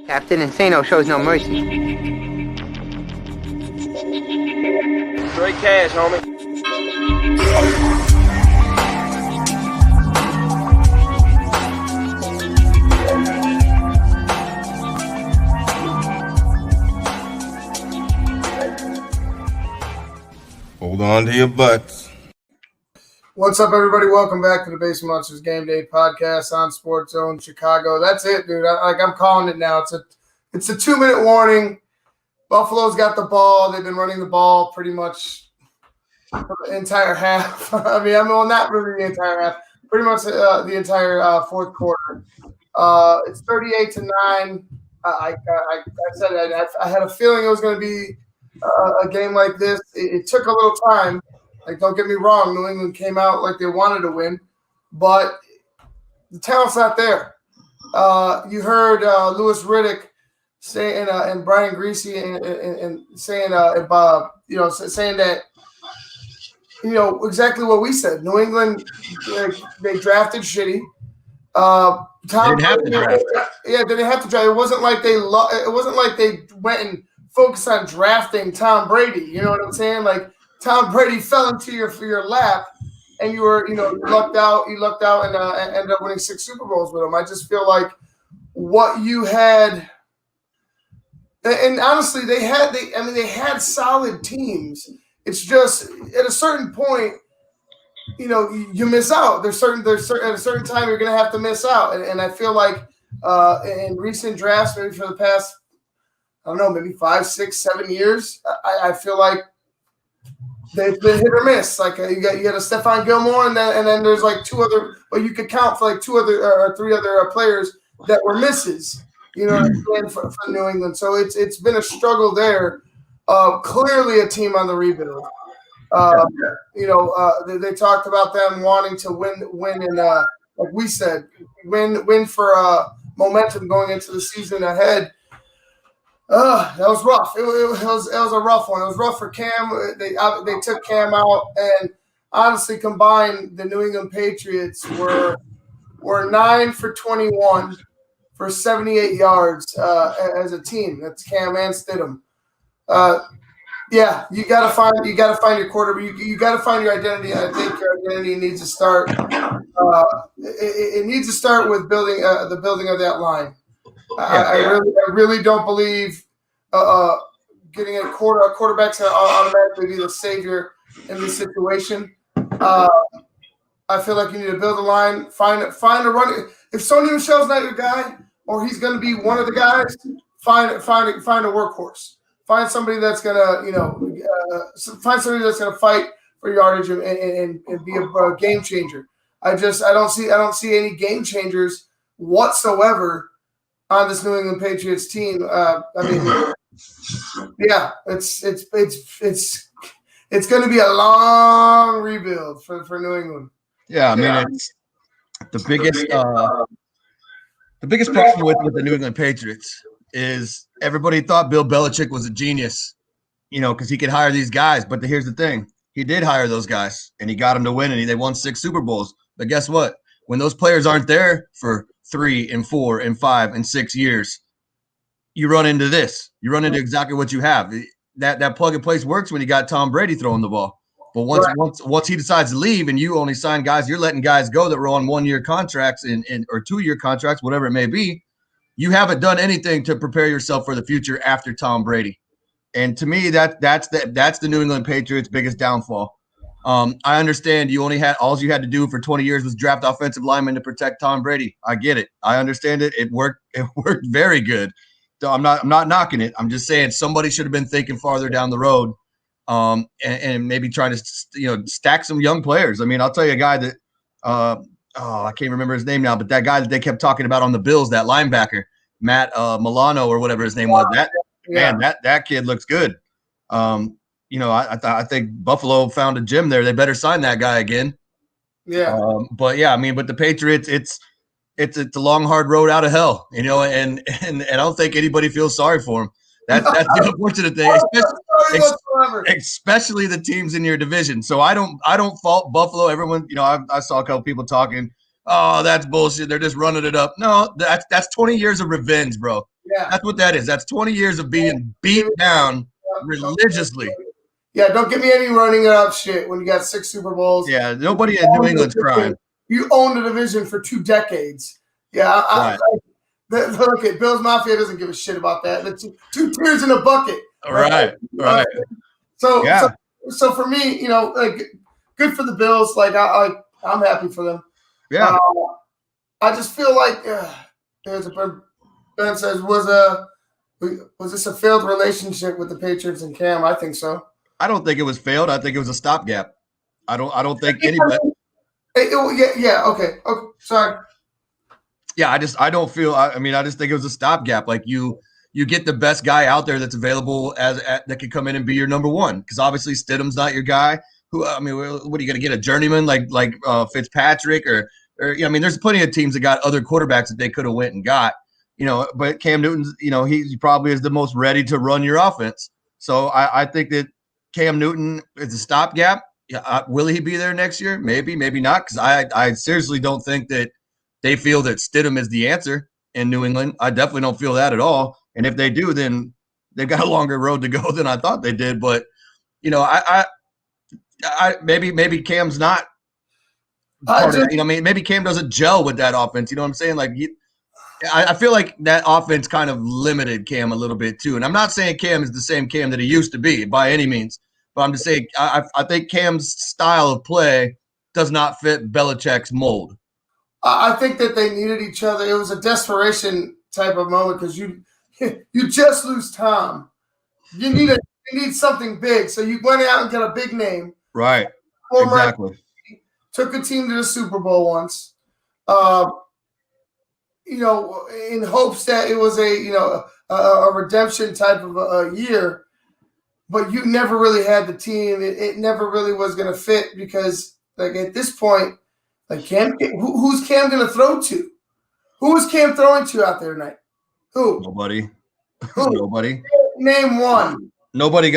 Captain Insano shows no mercy. Straight cash, homie. Hold on to your butts. What's up, everybody? Welcome back to the Basement Monsters Game Day podcast on SportsZone Chicago. That's it, dude. I'm calling it now. It's a 2-minute warning. Buffalo's got the ball. They've been running the ball pretty much for the entire half. Not really the entire half. Pretty much the entire fourth quarter. It's 38-9. I said I had a feeling it was going to be a game like this. It took a little time. Like, don't get me wrong, New England came out like they wanted to win, but the talent's not there. You heard Louis Riddick saying and Brian Greasy and saying saying that exactly what we said. New England, they drafted shitty. They didn't have to draft. Yeah, they didn't have to draft. It wasn't like they went and focused on drafting Tom Brady. You know what I'm saying? Like, Tom Brady fell into your lap, and you lucked out. You lucked out and ended up winning 6 Super Bowls with him. I just feel like what you had, and honestly, they had solid teams. It's just at a certain point, you miss out. There's at a certain time you're going to have to miss out, and I feel like in recent drafts, maybe for the past, I don't know, maybe 5, 6, 7 years, I feel like they've been hit or miss. Like you got a Stephon Gilmore, and then there's like 2 other, but you could count for like 2 other or 3 other players that were misses. For New England. So it's been a struggle there. Clearly a team on the rebuild. They talked about them wanting to win, and like we said, win for momentum going into the season ahead. That was rough. It was a rough one. It was rough for Cam. They took Cam out, and honestly, combined, the New England Patriots were 9 for 21 for 78 yards as a team. That's Cam and Stidham. You gotta find your quarterback. You gotta find your identity. I think your identity needs to start. It needs to start with building the building of that line. I really don't believe getting a quarterback's going to automatically be the savior in this situation. I feel like you need to build a line, find a run. If Sony Michel's not your guy, or he's going to be one of the guys, find a workhorse. Find somebody that's going to fight for yardage and be a game changer. I don't see any game changers whatsoever on this New England Patriots team. It's going to be a long rebuild for New England. Yeah, it's the biggest problem with the New England Patriots is everybody thought Bill Belichick was a genius, because he could hire these guys. But here's the thing: he did hire those guys, and he got them to win, and they won 6 Super Bowls. But guess what? When those players aren't there for 3 and 4 and 5 and 6 years, you run into this. You run into exactly what you have. That plug and place works when you got Tom Brady throwing the ball. But once he decides to leave and you only sign guys, you're letting guys go that were on 1-year contracts or 2-year contracts, whatever it may be. You haven't done anything to prepare yourself for the future after Tom Brady. And to me, that's the New England Patriots' biggest downfall. I understand all you had to do for 20 years was draft offensive linemen to protect Tom Brady. I get it. I understand it. It worked very good. So I'm not knocking it. I'm just saying somebody should have been thinking farther down the road, and maybe trying to stack some young players. I'll tell you a guy that I can't remember his name now, but that guy that they kept talking about on the Bills, that linebacker, Matt Milano or whatever his name was. That kid looks good. I think Buffalo found a gem there. They better sign that guy again. Yeah. But the Patriots, it's a long, hard road out of hell, and I don't think anybody feels sorry for him. That's the unfortunate thing, especially the teams in your division. So I don't fault Buffalo. Everyone, I saw a couple people talking, oh, that's bullshit. They're just running it up. No, that's 20 years of revenge, bro. Yeah. That's what that is. That's 20 years of being beat down religiously. Yeah, don't give me any running it up shit when you got 6 Super Bowls. Yeah, nobody in New England's crying. You owned the division for 2 decades. Yeah, Right. look at Bills Mafia doesn't give a shit about that. The two tears in a bucket. Right. So for me, like good for the Bills. Like I'm happy for them. Yeah. I just feel like Ben says was this a failed relationship with the Patriots and Cam? I think so. I don't think it was failed. I think it was a stopgap. I don't think anybody. Yeah. Okay. Sorry. Yeah, I just think it was a stopgap. Like you get the best guy out there that's available that can come in and be your number one. Because obviously Stidham's not your guy. What are you going to get, a journeyman like Fitzpatrick or there's plenty of teams that got other quarterbacks that they could have went and got. But Cam Newton's, he probably is the most ready to run your offense. So I think that Cam Newton is a stopgap. Yeah, will he be there next year? Maybe, maybe not. Because I seriously don't think that they feel that Stidham is the answer in New England. I definitely don't feel that at all. And if they do, then they've got a longer road to go than I thought they did. But maybe Cam's not part of that. Maybe Cam doesn't gel with that offense. You know what I'm saying? Like I feel like that offense kind of limited Cam a little bit too. And I'm not saying Cam is the same Cam that he used to be by any means. But I'm just saying I think Cam's style of play does not fit Belichick's mold. I think that they needed each other. It was a desperation type of moment because you just lose Tom. You need something big. So you went out and got a big name. Right. Exactly. Took a team to the Super Bowl once. In hopes that it was a redemption type of a year. But you never really had the team. It never really was going to fit because, like, at this point, like Cam, who's Cam going to throw to? Who is Cam throwing to out there tonight? Who? Nobody. Who? Nobody. Name one. Nobody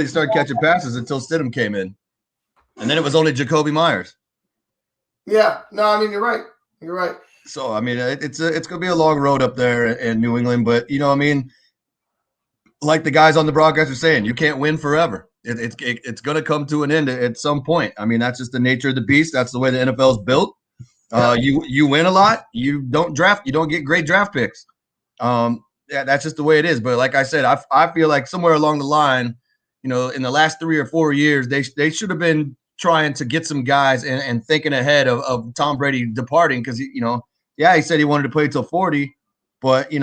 started catching passes until Stidham came in, and then it was only Jacoby Myers. Yeah. No, you're right. You're right. So it's going to be a long road up there in New England, but like the guys on the broadcast are saying, you can't win forever. It's going to come to an end at some point. That's just the nature of the beast. That's the way the NFL is built. You win a lot. You don't get great draft picks. That's just the way it is. But like I said, I feel like somewhere along the line, in the last 3 or 4 years, they should have been trying to get some guys and thinking ahead of Tom Brady departing because, he said he wanted to play till 40. But, you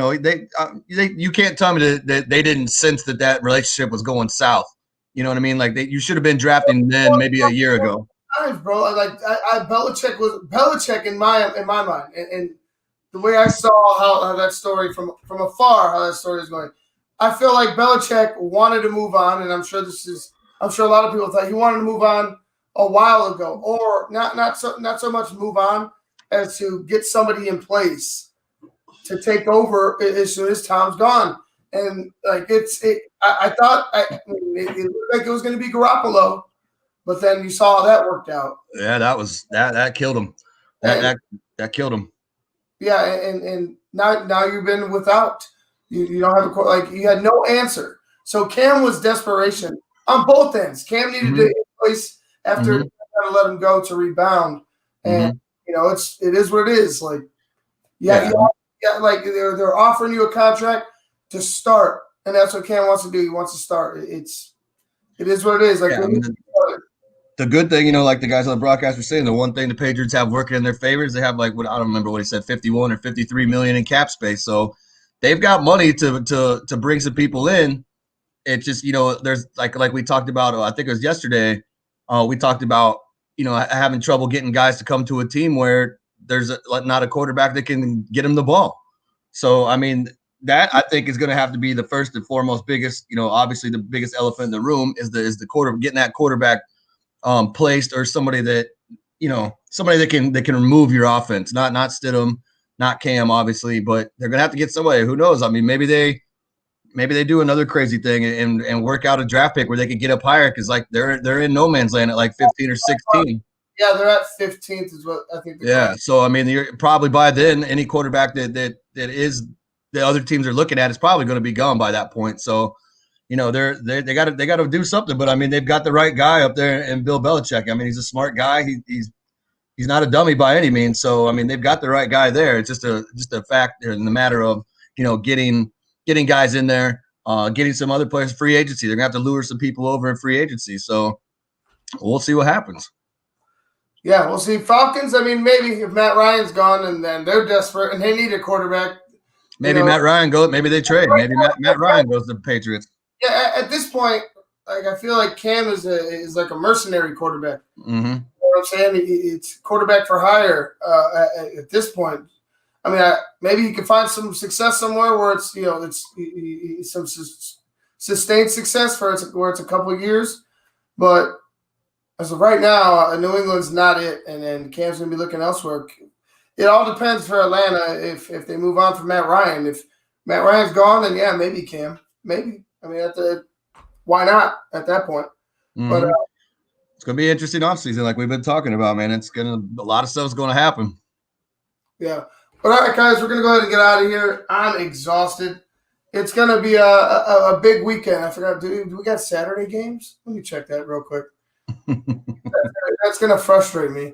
can't tell me that they didn't sense that relationship was going south. You know what I mean? Like you should have been drafting then maybe a year ago. Bro, Belichick in my mind, and the way I saw how that story from afar, how that story is going, I feel like Belichick wanted to move on, and I'm sure a lot of people thought he wanted to move on a while ago, or not so much move on as to get somebody in place to take over as soon as Tom's gone. And like I thought it looked like it was going to be Garoppolo, but then you saw how that worked out. Yeah, that killed him. That killed him. Yeah, and now you've been without. You don't have you had no answer. So Cam was desperation on both ends. Cam needed to in place after to let him go to rebound, and it is what it is. Like like they're offering you a contract to start, and that's what Cam wants to do. He wants to start. It is what it is. Like the good thing, like the guys on the broadcast were saying, the one thing the Patriots have working in their favor is they have I don't remember what he said, 51 or 53 million in cap space. So they've got money to bring some people in. It's just there's like we talked about. I think it was yesterday. We talked about having trouble getting guys to come to a team where there's not a quarterback that can get him the ball. So that I think is going to have to be the first and foremost biggest. Obviously the biggest elephant in the room is the getting that quarterback placed, or somebody that can remove your offense. Not Stidham, not Cam, obviously, but they're going to have to get somebody. Who knows? Maybe they do another crazy thing and work out a draft pick where they could get up higher because they're in no man's land at 15 or 16. Yeah, they're at 15th is what I think. So you're probably by then any quarterback that is the other teams are looking at is probably going to be gone by that point. So, they got to do something. But I mean, they've got the right guy up there in Bill Belichick. I mean, he's a smart guy. He's not a dummy by any means. So I mean, they've got the right guy there. It's just a fact in the matter of getting guys in there, getting some other players free agency. They're gonna have to lure some people over in free agency. So we'll see what happens. Yeah, we'll see. Falcons, I mean, maybe if Matt Ryan's gone and then they're desperate and they need a quarterback. Maybe Matt Ryan goes. Maybe they trade. Maybe Matt Ryan goes to the Patriots. Yeah, at this point, like I feel like Cam is like a mercenary quarterback. Mm-hmm. You know what I'm saying? It's quarterback for hire at this point. I mean, maybe he could find some success somewhere where it's some sustained success where it's a couple of years, but as of right now, New England's not it, and then Cam's gonna be looking elsewhere. It all depends for Atlanta if they move on from Matt Ryan. If Matt Ryan's gone, then yeah, maybe Cam, maybe. I mean, why not at that point? Mm-hmm. But it's gonna be an interesting offseason, like we've been talking about, man. A lot of stuff's gonna happen. Yeah. But all right, guys, we're going to go ahead and get out of here. I'm exhausted. It's going to be a big weekend. I forgot, do we got Saturday games? Let me check that real quick. That's going to frustrate me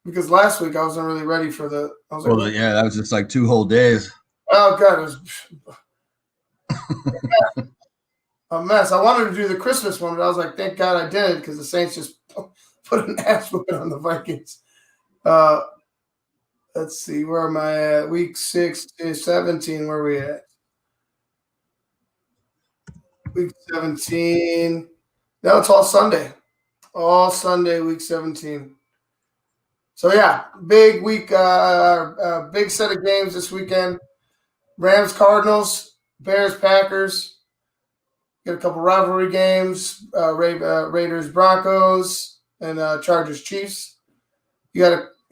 because last week I wasn't really ready for the – that was just like 2 whole days. Oh, God, it was a mess. I wanted to do the Christmas one, but I was like, thank God I did because the Saints just put an ass whooping on the Vikings. Let's see, where am I at? Week 6 to 17, where are we at? Week 17. No, it's all Sunday. All Sunday, week 17. So, yeah, big week, big set of games this weekend. Rams, Cardinals, Bears, Packers. Got a couple rivalry games, Raiders, Broncos, and Chargers, Chiefs.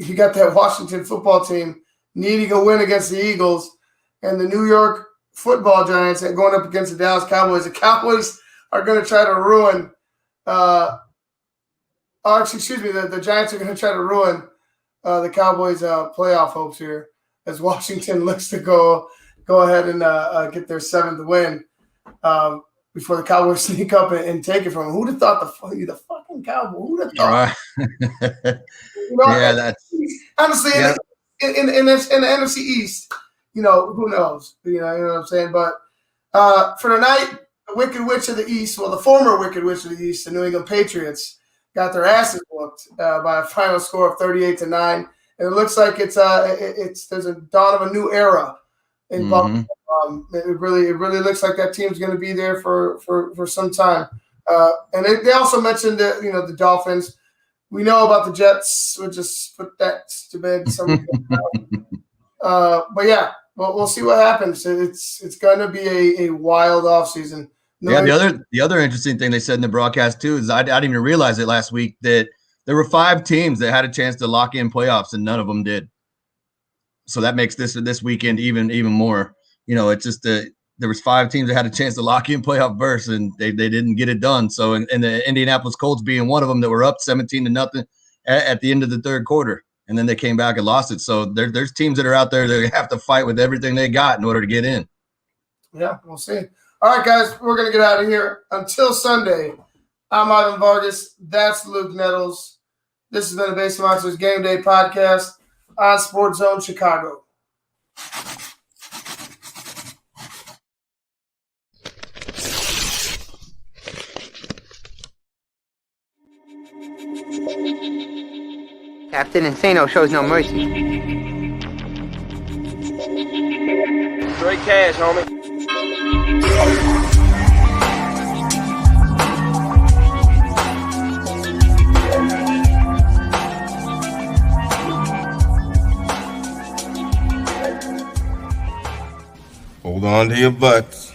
You got that Washington football team needing a win against the Eagles and the New York football Giants and going up against the Dallas Cowboys. The Cowboys are going to try to ruin the Giants are going to try to ruin the Cowboys' playoff hopes here as Washington looks to go ahead and get their 7th win before the Cowboys sneak up and take it from them. Who'd have thought the fucking Cowboys? Who'd have thought? That's honestly in the NFC East. Who knows? You know what I'm saying. But for tonight, the Wicked Witch of the East, the former Wicked Witch of the East, the New England Patriots, got their asses whooped by a final score of 38-9. And it looks like there's a dawn of a new era in Buffalo. It really looks like that team's going to be there for some time. And they also mentioned that the Dolphins. We know about the Jets. We'll just put that to bed. But yeah, we'll see what happens. It's going to be a wild offseason. The other interesting thing they said in the broadcast too is I didn't even realize it last week that there were 5 teams that had a chance to lock in playoffs and none of them did. So that makes this weekend even more. It's just there was 5 teams that had a chance to lock in playoff berths, and they didn't get it done. So, and the Indianapolis Colts being one of them that were up 17-0 at the end of the 3rd quarter, and then they came back and lost it. So there's teams that are out there that have to fight with everything they got in order to get in. Yeah, we'll see. All right, guys, we're going to get out of here. Until Sunday, I'm Ivan Vargas. That's Luke Nettles. This has been the Base Monsters Game Day podcast on SportsZone Chicago. Captain Insano shows no mercy. Straight cash, homie. Hold on to your butts.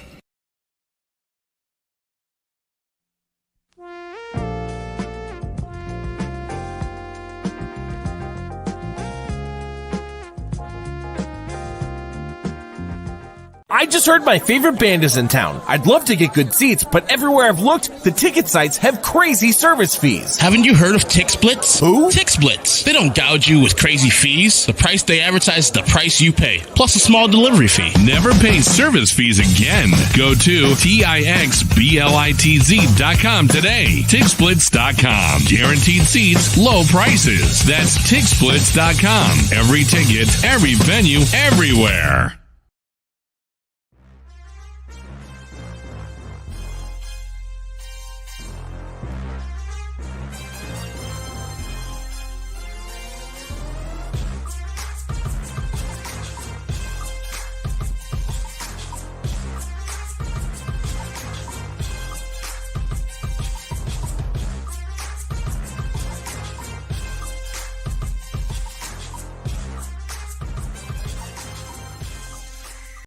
I just heard my favorite band is in town. I'd love to get good seats, but everywhere I've looked, the ticket sites have crazy service fees. Haven't you heard of TixSplits? Who? TixSplits. They don't gouge you with crazy fees. The price they advertise is the price you pay, plus a small delivery fee. Never pay service fees again. Go to TIXBLITZ.com today. TixSplits.com. Guaranteed seats, low prices. That's TixSplits.com. Every ticket, every venue, everywhere.